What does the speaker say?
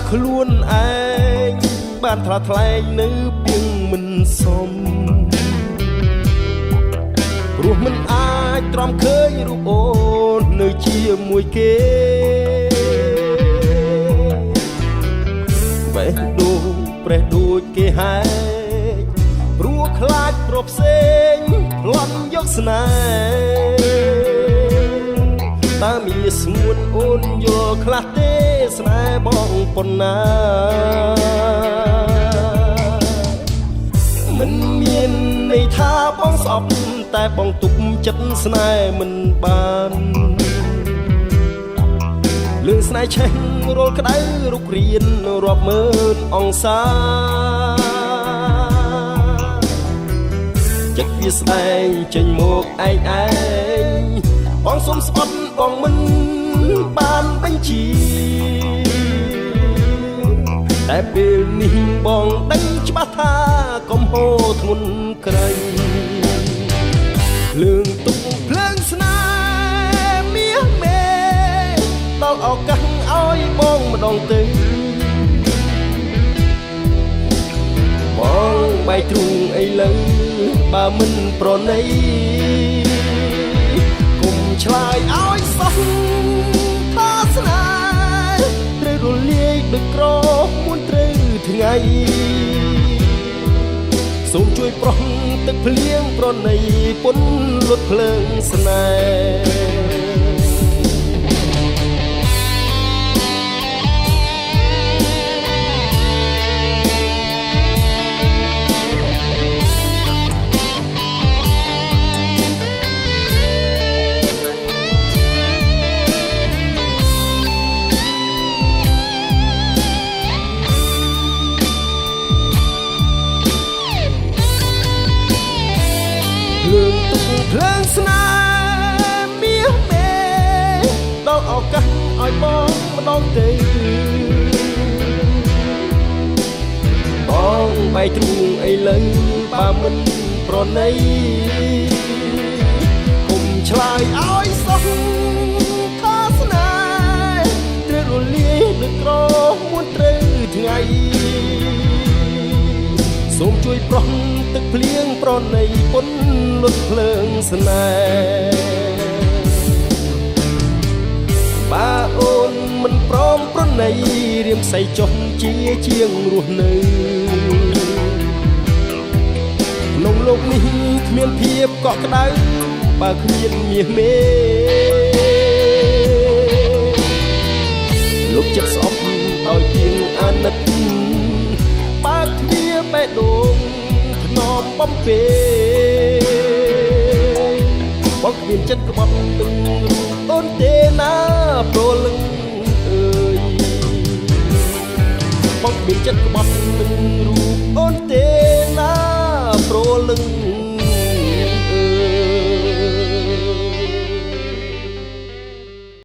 ខ្លួនឯងបានថ្លាថ្លែងនៅពីងមិនសមព្រោះមិនអាចទ្រាំឃើញរូបអូននៅជាមួយគេបេះដូងប្រេះដូចគេហែកព្រោះខ្លាចប្រផ្សេងប្លន់យកស្នេហ៍តើមានស្ងួនអូនយល់ខ្លះទេស្នេហ៍បងប៉ុណ្ណាមិនមានន័យថាបងស្អប់តែបងទុកចិត្តស្នេហ៍មិនបានលឿងស្នេហ៍ឆេះរលក្តៅរុករៀនរាប់ម៉ឺនអង្សាចិត្តវាស្ដែងចេញមកឯងបងសុំស្អត់បងមិនបានបញ្ជាតែពេលនេះបងដឹងច្បាស់ថាកំហូរធ្ងន់ក្រៃលឿងទុកភ្លើងស្នេហ៍មាសមេដល់ឱកាសឲ្យបងម្ដងទៅបងបែកទ្រូងអីលើបើមិនប្រណីគុំឆ្លើយឲ្យសោះថាស្នេហ៍ត្រូវរលាយដូចក្រមុនត្រូវថ្ងៃសូមជួយប្រោះទឹកភ្លៀងប្រណីពុនលត់ភ្លើងស្នេហ៍ភ្លើងស្នេហ៍មាសមេដល់ឱកាសឲ្យបងម្ដងទៅបងបែកទ្រូងអីលើបើមិនប្រណីគុំឆ្លើយឲ្យសោះថាស្នេហ៍ត្រូវរលាយដូចក្រមុនត្រូវថ្ងៃសូមជួយប្រោះទឹកភ្លៀងប្រណីពុនលត់ភ្លើងស្នេហ៍បើអូនមិនព្រមប្រណីរៀមស័យចុះជាងរស់នៅក្នុងលោកនេះគ្មានភាពកក់ក្ដៅបើគ្មានមាសមេលោកចិត្តស្អប់ដោយទៀងអាណិតបើគ្មានបេះដូងថ្នមបំពេបងគ្មានចិត្តក្បត់ទឹងអូនទេណាព្រលឹងអើយបងគ្មានចិត្តក្បត់